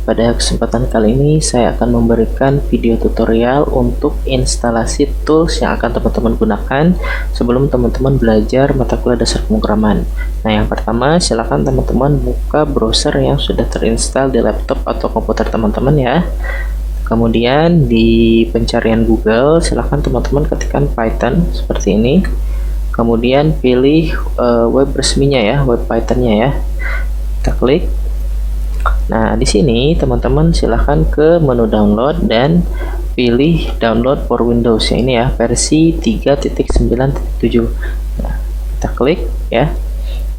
Pada kesempatan kali ini saya akan memberikan video tutorial untuk instalasi tools yang akan teman-teman gunakan sebelum teman-teman belajar mata kuliah dasar pemrograman. Nah, yang pertama silakan teman-teman buka browser yang sudah terinstall di laptop atau komputer teman-teman ya. Kemudian di pencarian Google silakan teman-teman ketikkan Python seperti ini. Kemudian pilih web resminya ya, web Pythonnya ya. Kita klik. Nah, di sini teman-teman silahkan ke menu download dan pilih download for Windows ya, ini ya versi 3.9.7. Nah, kita klik ya.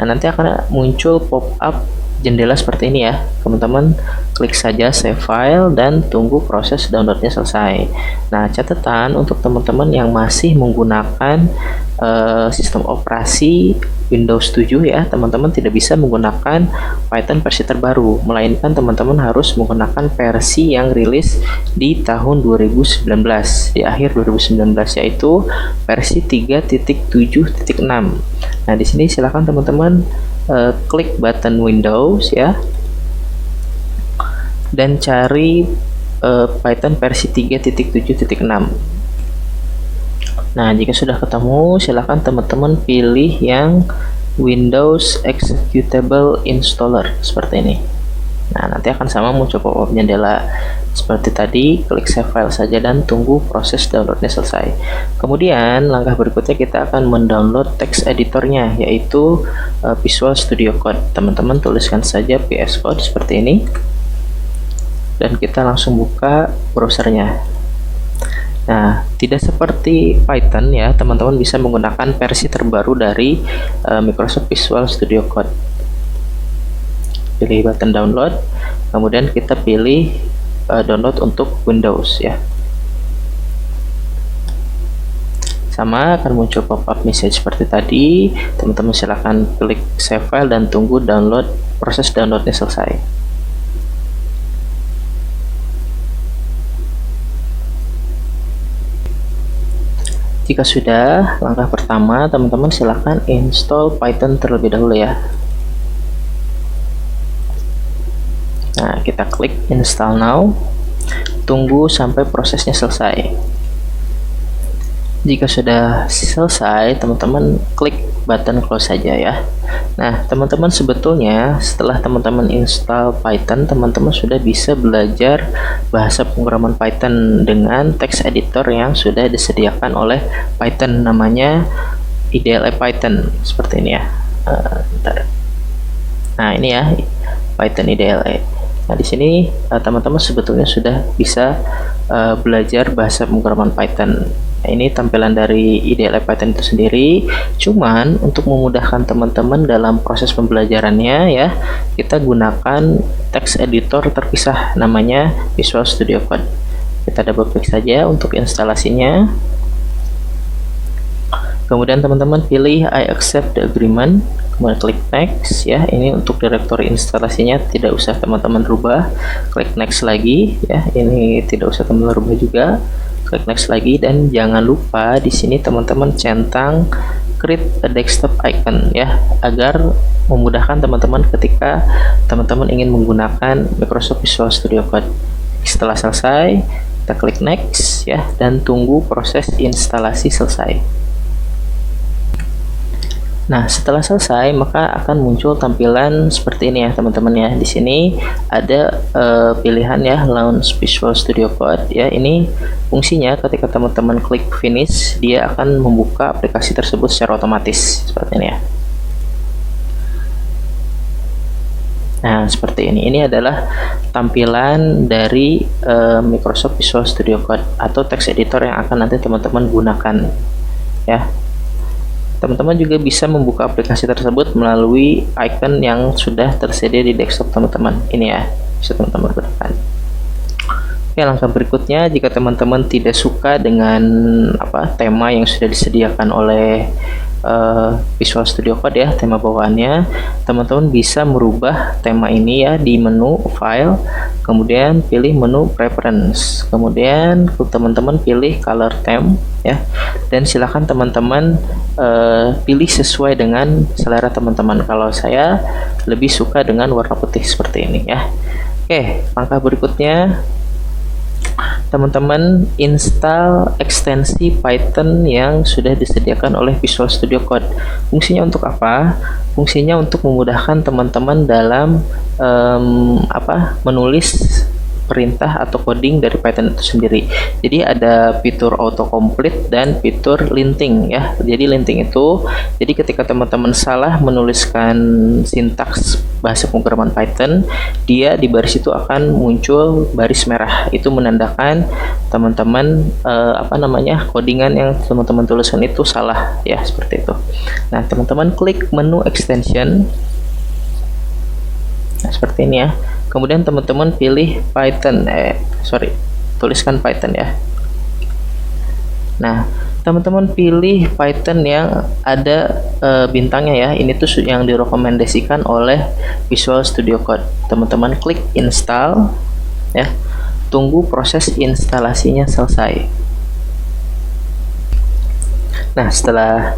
Nah, nanti akan muncul pop-up jendela seperti ini ya. Teman-teman klik saja save file dan tunggu proses downloadnya selesai. Nah, catatan untuk teman-teman yang masih menggunakan sistem operasi Windows 7 ya, teman-teman tidak bisa menggunakan Python versi terbaru, melainkan teman-teman harus menggunakan versi yang rilis di tahun 2019, di akhir 2019, yaitu versi 3.7.6. Nah, di sini silakan teman-teman klik button Windows ya, dan cari Python versi 3.7.6. Nah, jika sudah ketemu, silakan teman-teman pilih yang Windows Executable Installer seperti ini. Nah, nanti akan sama muncul pop-up jendela seperti tadi. Klik save file saja dan tunggu proses downloadnya selesai. Kemudian langkah berikutnya kita akan mendownload text editornya, yaitu Visual Studio Code. Teman-teman tuliskan saja VS Code seperti ini dan kita langsung buka browsernya. Nah, tidak seperti Python ya, teman-teman bisa menggunakan versi terbaru dari Microsoft Visual Studio Code. Pilih button download, kemudian kita pilih download untuk Windows ya. Sama akan muncul pop-up message seperti tadi. Teman-teman silahkan klik save file dan tunggu proses downloadnya selesai. Jika sudah, langkah pertama teman-teman silahkan install Python terlebih dahulu ya. Nah, kita klik install now, tunggu sampai prosesnya selesai. Jika sudah selesai, teman-teman klik button close saja ya. Nah, teman-teman sebetulnya setelah teman-teman install Python, teman-teman sudah bisa belajar bahasa pemrograman Python dengan text editor yang sudah disediakan oleh Python, namanya IDLE Python seperti ini ya. Nah, ini ya Python IDLE. Nah, di sini teman-teman sebetulnya sudah bisa belajar bahasa pemrograman Python. Nah, ini tampilan dari IDLE Python itu sendiri. Cuman untuk memudahkan teman-teman dalam proses pembelajarannya ya, kita gunakan text editor terpisah namanya Visual Studio Code. Kita double klik saja untuk instalasinya. Kemudian teman-teman pilih I accept the agreement, kemudian klik next ya. Ini untuk direktori instalasinya tidak usah teman-teman rubah. Klik next lagi ya. Ini tidak usah teman-teman rubah juga. Klik next lagi dan jangan lupa di sini teman-teman centang create a desktop icon ya, agar memudahkan teman-teman ketika teman-teman ingin menggunakan Microsoft Visual Studio Code. Setelah selesai, kita klik next ya dan tunggu proses instalasi selesai. Nah, setelah selesai maka akan muncul tampilan seperti ini ya teman-teman ya. Di sini ada pilihan ya Launch Visual Studio Code ya. Ini fungsinya ketika teman-teman klik finish, dia akan membuka aplikasi tersebut secara otomatis seperti ini ya. Nah, seperti ini. Ini adalah tampilan dari Microsoft Visual Studio Code atau text editor yang akan nanti teman-teman gunakan ya. Teman-teman juga bisa membuka aplikasi tersebut melalui icon yang sudah tersedia di desktop teman-teman. Ini ya, bisa teman-teman gunakan. Oke, langkah berikutnya, jika teman-teman tidak suka dengan tema yang sudah disediakan oleh Visual Studio Code ya, tema bawaannya, teman-teman bisa merubah tema ini ya di menu File, kemudian pilih menu Preference, kemudian teman-teman pilih Color Theme ya, dan silakan teman-teman pilih sesuai dengan selera teman-teman. Kalau saya lebih suka dengan warna putih seperti ini ya. Oke, langkah berikutnya teman-teman install ekstensi Python yang sudah disediakan oleh Visual Studio Code. Fungsinya untuk apa? Fungsinya untuk memudahkan teman-teman dalam menulis perintah atau coding dari Python itu sendiri. Jadi ada fitur autocomplete dan fitur linting ya. Jadi linting itu, jadi ketika teman-teman salah menuliskan sintaks bahasa pemrograman Python, dia di baris itu akan muncul baris merah. Itu menandakan teman-teman codingan yang teman-teman tuliskan itu salah ya, seperti itu. Nah, teman-teman klik menu extension. Nah, seperti ini ya. Kemudian teman-teman pilih Python, tuliskan Python ya. Nah, teman-teman pilih Python yang ada bintangnya ya. Ini tuh yang direkomendasikan oleh Visual Studio Code. Teman-teman klik install ya. Tunggu proses instalasinya selesai. Nah, setelah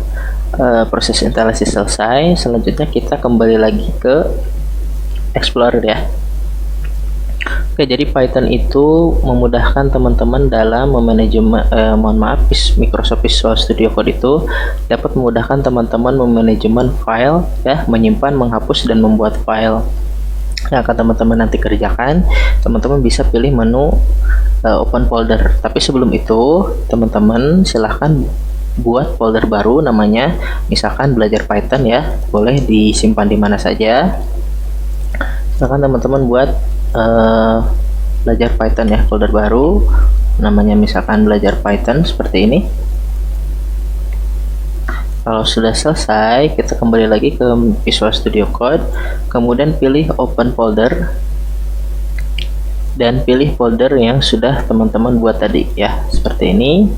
proses instalasi selesai, selanjutnya kita kembali lagi ke Explorer ya. Oke, jadi Python itu memudahkan teman-teman dalam memanajemen, Microsoft Visual Studio Code itu dapat memudahkan teman-teman memanajemen file ya, menyimpan, menghapus, dan membuat file. Yang akan teman-teman nanti kerjakan, teman-teman bisa pilih menu open folder. Tapi sebelum itu, teman-teman silahkan buat folder baru, namanya misalkan belajar Python ya, boleh disimpan di mana saja. Silahkan teman-teman buat belajar Python ya, folder baru namanya misalkan belajar Python seperti ini. Kalau sudah selesai, kita kembali lagi ke Visual Studio Code, kemudian pilih open folder dan pilih folder yang sudah teman-teman buat tadi ya, seperti ini.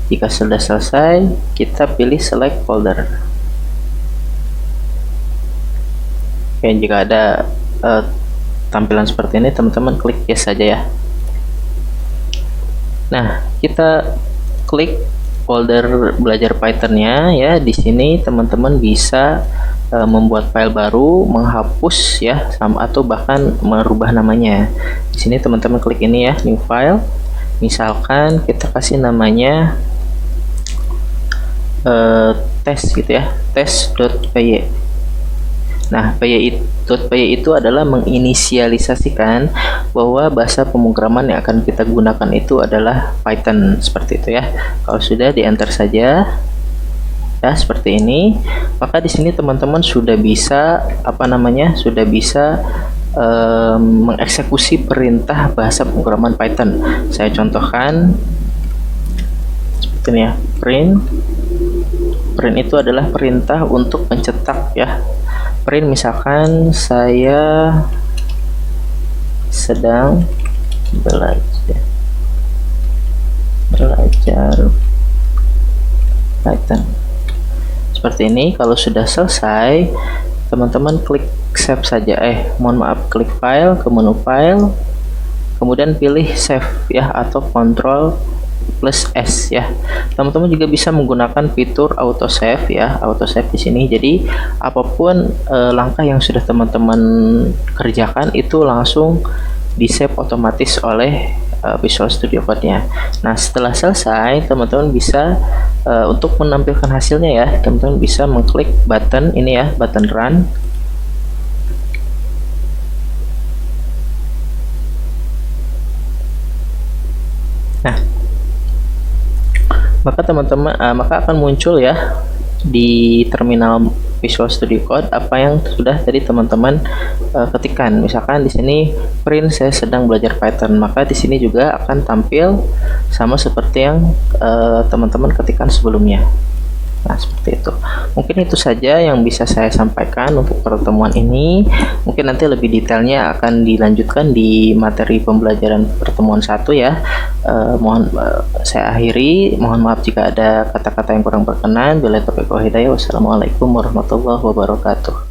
Jika sudah selesai, kita pilih select folder. Oke, jika ada tampilan seperti ini, teman-teman klik yes saja ya. Nah, kita klik folder belajar Python-nya ya. Di sini teman-teman bisa membuat file baru, menghapus ya, atau bahkan merubah namanya. Di sini teman-teman klik ini ya, new file. Misalkan kita kasih namanya test gitu ya, test.py. Nah, py itu adalah menginisialisasikan bahwa bahasa pemrograman yang akan kita gunakan itu adalah Python, seperti itu ya. Kalau sudah, di enter saja ya, seperti ini. Maka di sini teman-teman sudah bisa mengeksekusi perintah bahasa pemrograman Python. Saya contohkan seperti ini ya. Print itu adalah perintah untuk mencetak ya. Print misalkan saya sedang belajar Python, seperti ini. Kalau sudah selesai, teman-teman klik save saja, klik file, ke menu file, kemudian pilih save ya, atau Ctrl plus S ya. Teman-teman juga bisa menggunakan fitur auto save ya, auto save di sini. Jadi apapun langkah yang sudah teman-teman kerjakan itu langsung di save otomatis oleh Visual Studio Code-nya. Nah, setelah selesai, teman-teman bisa untuk menampilkan hasilnya ya, teman-teman bisa mengklik button ini ya, button run. Nah, maka teman-teman maka akan muncul ya di terminal Visual Studio Code apa yang sudah tadi teman-teman ketikkan. Misalkan di sini print saya sedang belajar Python, maka di sini juga akan tampil sama seperti yang teman-teman ketikkan sebelumnya. Nah, seperti itu. Mungkin itu saja yang bisa saya sampaikan untuk pertemuan ini. Mungkin nanti lebih detailnya akan dilanjutkan di materi pembelajaran pertemuan 1 ya. Saya akhiri. Mohon maaf jika ada kata-kata yang kurang berkenan. Wassalamualaikum warahmatullahi wabarakatuh.